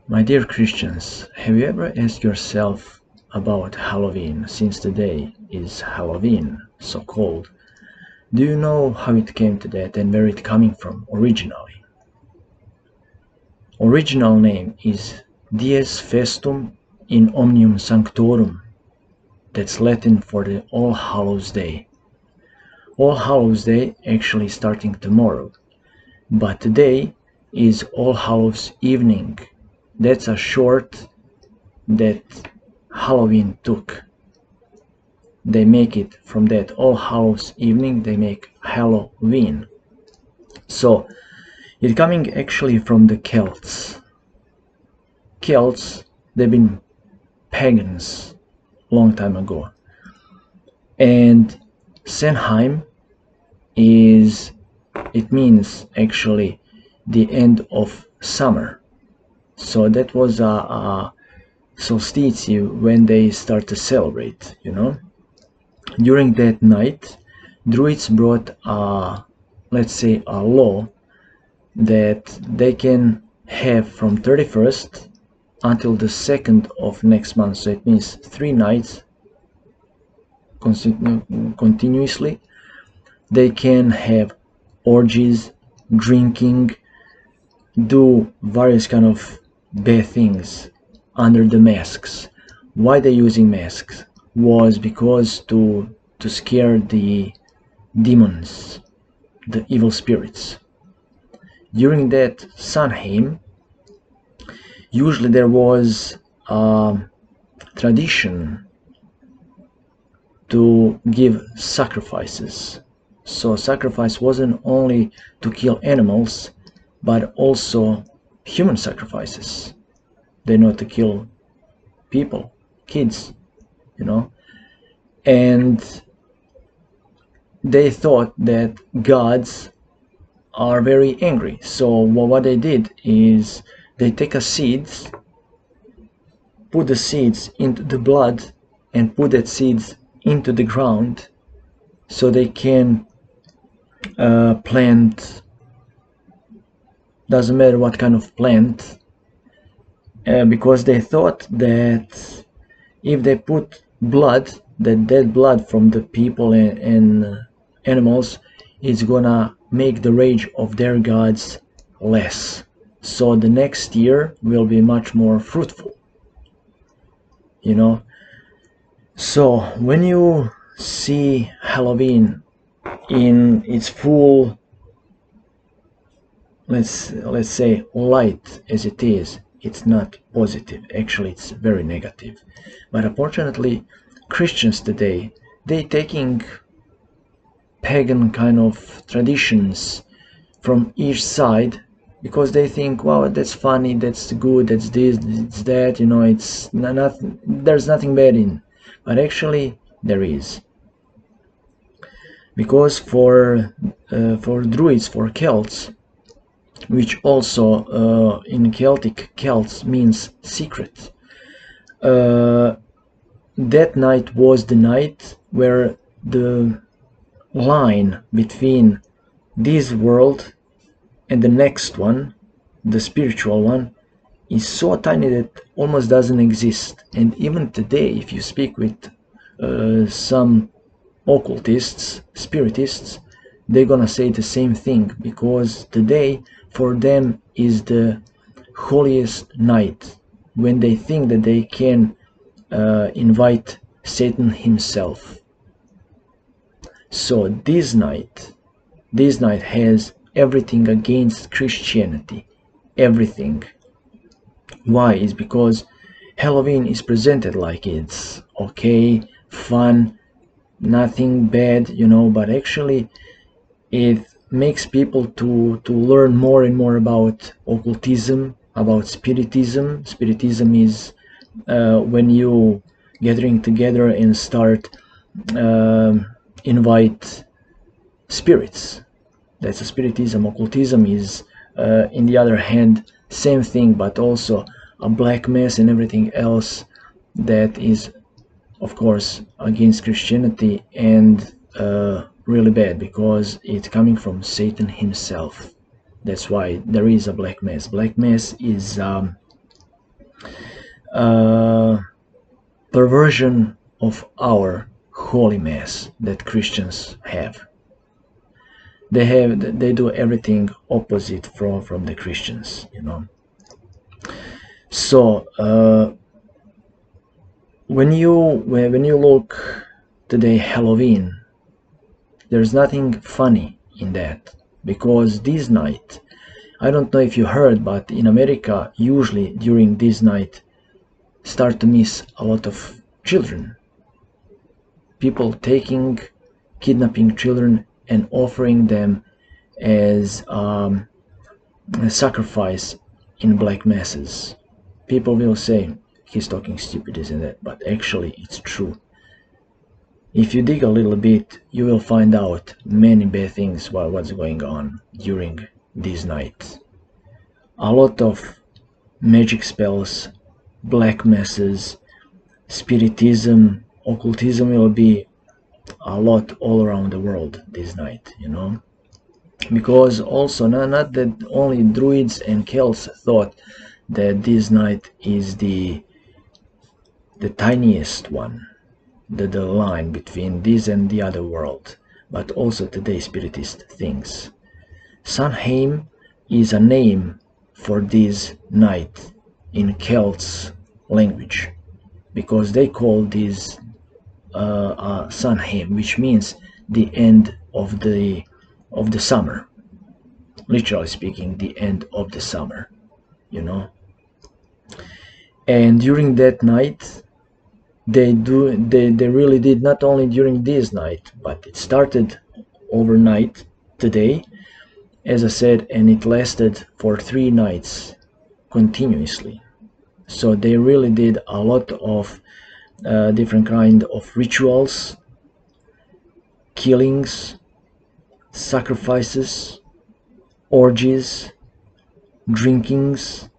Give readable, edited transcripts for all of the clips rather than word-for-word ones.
My dear Christians, have you ever asked yourself about Halloween since today is Halloween, so called? Do you know how it came to that and where it coming from originally? Original name is Dies Festum in Omnium Sanctorum. That's Latin for the All Hallows Day. All Hallows Day actually starting tomorrow, but today is All Hallows Evening. That's a short that Halloween took. They make it from that All Hallows Evening, they make Halloween. So it's coming actually from the Celts. Celts, they've been pagans long time ago. And Samhain is, it means actually the end of summer. So that was a solstice when they start to celebrate. During that night, Druids brought let's say a law that they can have from 31st until the 2nd of next month. So it means 3 nights continuously. They can have orgies, drinking, do various kind of bad things under the masks. Why they using masks was because to scare the demons, the evil spirits. During that Samhain, usually there was a tradition to give sacrifices. So sacrifice wasn't only to kill animals, but also human sacrifices. They know to kill people, kids. And they thought that gods are very angry. So what they did is they take a seeds, put the seeds into the blood, and put that seeds into the ground, so they can plant. Doesn't matter what kind of plant, because they thought that if they put blood, that dead blood from the people and animals is gonna make the rage of their gods less. So the next year will be much more fruitful. So when you see Halloween in its full, let's say, light as it is, it's not positive. Actually, it's very negative. But unfortunately, Christians today, they taking pagan kind of traditions from each side, because they think, wow, that's funny, that's good, that's this, it's that, it's nothing, there's nothing bad in. But actually there is, because for Druids, for Celts, which also in Celtic, Celts means secret, that night was the night where the line between this world and the next one, the spiritual one, is so tiny that almost doesn't exist. And even today, if you speak with some occultists, spiritists, they're gonna say the same thing, because today for them is the holiest night, when they think that they can invite Satan himself. So this night has everything against Christianity, everything. Why? Is because Halloween is presented like it's okay, fun, nothing bad, but actually it makes people to learn more and more about occultism, about spiritism. Spiritism is when you gathering together and start invite spirits. That's a spiritism. Occultism is, in the other hand, same thing, but also a black mass and everything else that is, of course, against Christianity, and really bad, because it's coming from Satan himself. That's why there is a black mass. Black mass is uh, perversion of our holy mass that Christians have. They do everything opposite from the Christians, you know. So when you look today Halloween, there's nothing funny in that, because this night, I don't know if you heard, but in America usually during this night start to miss a lot of children. People kidnapping children and offering them as a sacrifice in black masses. People will say he's talking stupid, isn't it? But actually it's true. If you dig a little bit, you will find out many bad things about what's going on during these nights. A lot of magic spells, black masses, spiritism, occultism will be a lot all around the world this night, you know. Because also, not that only druids and Celts thought that this night is the tiniest one, the line between this and the other world, but also today spiritist thinks. Samhain is a name for this night in Celts language, because they call this Samhain, which means the end of the summer. Literally speaking, the end of the summer, you know. And during that night, they really did, not only during this night, but it started overnight today, as I said, and it lasted for 3 nights continuously. So they really did a lot of different kind of rituals, killings, sacrifices, orgies, drinkings,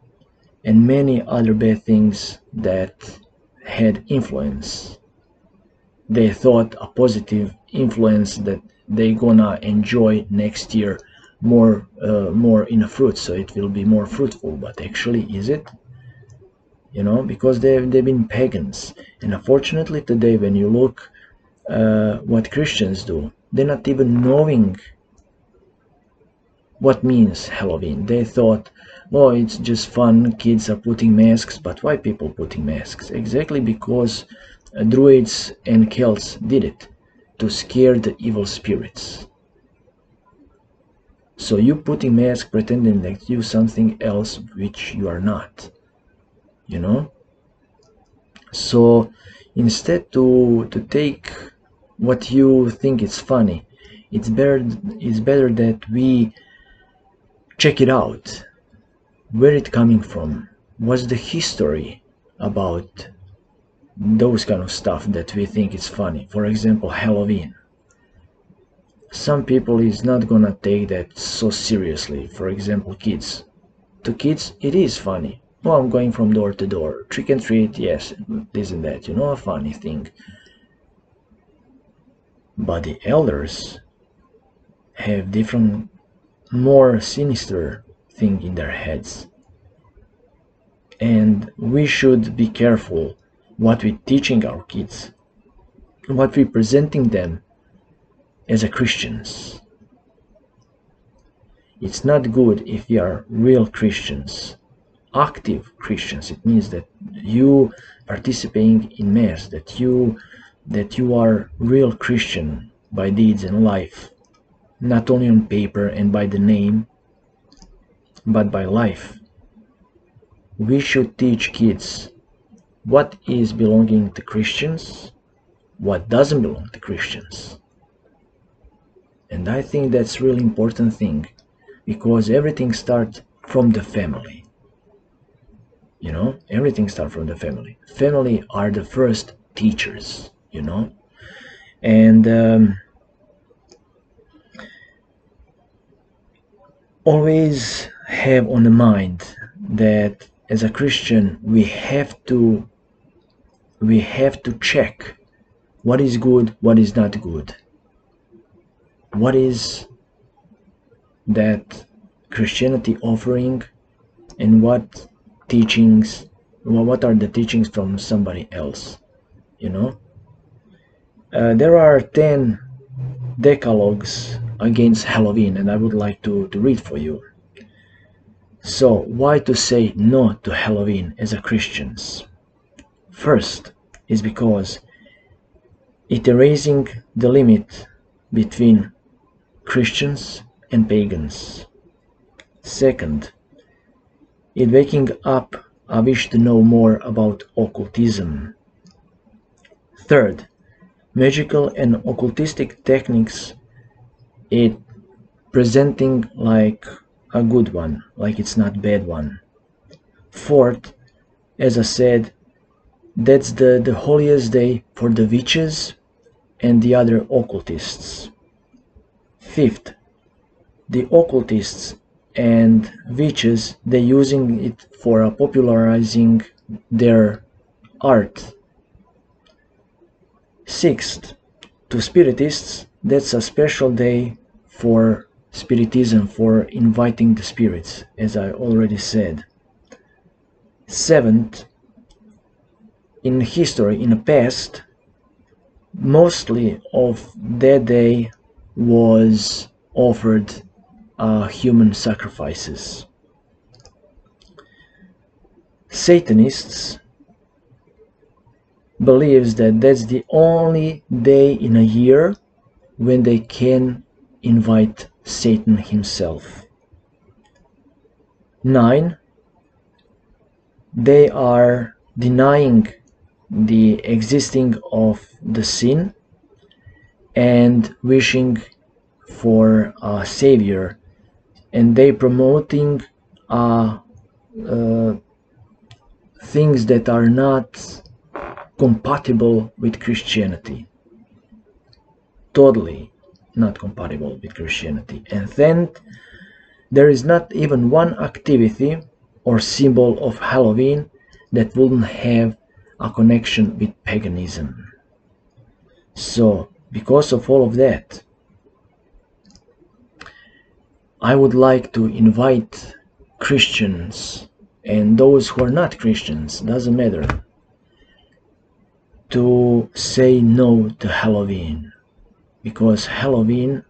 and many other bad things that had influence. They thought a positive influence that they gonna enjoy next year more in a fruit, so it will be more fruitful. But actually, is it? You know, because they've been pagans, and unfortunately today, when you look what Christians do, they're not even knowing what means Halloween. They thought, oh, it's just fun, kids are putting masks. But why people putting masks? Exactly because druids and Celts did it to scare the evil spirits. So you putting mask, pretending that you something else which you are not, you know. So instead to take what you think is funny, it's better that we check it out, where it coming from, what's the history about those kind of stuff that we think is funny. For example, Halloween. Some people is not gonna take that so seriously. For example, kids. To kids, it is funny. Oh, I'm going from door to door. Trick and treat, yes, this and that, you know, a funny thing. But the elders have different, more sinister thing in their heads. And we should be careful what we're teaching our kids, what we're presenting them as a Christians. It's not good if we are real Christians, active Christians. It means that you participating in mass, that you are real Christian by deeds and life, not only on paper and by the name, but by life. We should teach kids what is belonging to Christians, what doesn't belong to Christians. And I think that's really important thing, because everything starts from the family. You know, everything starts from the family. Family are the first teachers, you know. And always have on the mind that as a Christian we have to check what is good, what is not good, what is that Christianity offering, and what teachings what are the teachings from somebody else, you know. There are 10 decalogues against Halloween, and I would like to read for you. So, why to say no to Halloween as a Christians? First is because it erasing the limit between Christians and pagans. Second, it waking up a wish to know more about occultism. Third, magical and occultistic techniques it presenting like a good one, like it's not bad one. Fourth, as I said, that's the holiest day for the witches and the other occultists. Fifth, the occultists and witches they using it for popularizing their art. Sixth, to spiritists that's a special day for spiritism, for inviting the spirits, as I already said. Seventh, in history, in the past, mostly of that day was offered human sacrifices. Satanists believes that that's the only day in a year when they can invite Satan himself. 9. They are denying the existing of the sin and wishing for a savior, and they promoting things that are not compatible with Christianity, totally not compatible with Christianity. And then there is not even one activity or symbol of Halloween that wouldn't have a connection with paganism. So, because of all of that, I would like to invite Christians and those who are not Christians, doesn't matter, to say no to Halloween, because Halloween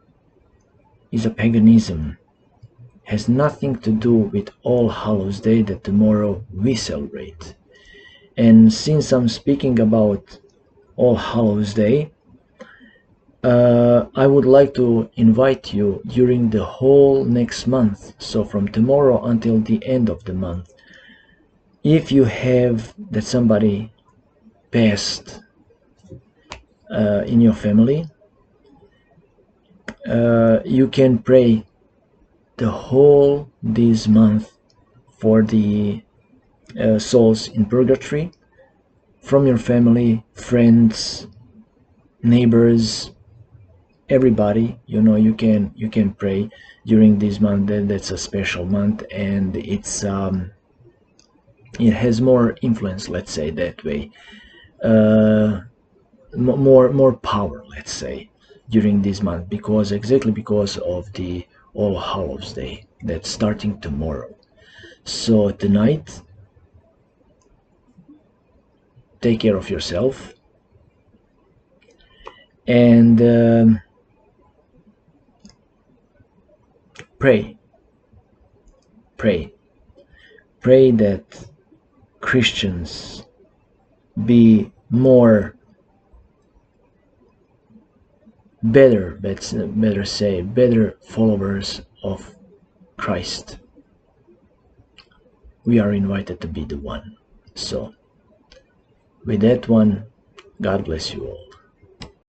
is a paganism, has nothing to do with All Hallows Day that tomorrow we celebrate. And since I'm speaking about All Hallows Day, I would like to invite you during the whole next month, so from tomorrow until the end of the month, if you have that somebody passed in your family, you can pray the whole this month for the souls in purgatory from your family, friends, neighbors, everybody. You can pray during this month. That's a special month, and it has more influence, let's say that way, more power, let's say, during this month, exactly because of the All Hallows Day that's starting tomorrow. So tonight, take care of yourself, and pray that Christians be better followers of Christ. We are invited to be the one. So with that one, God bless you all.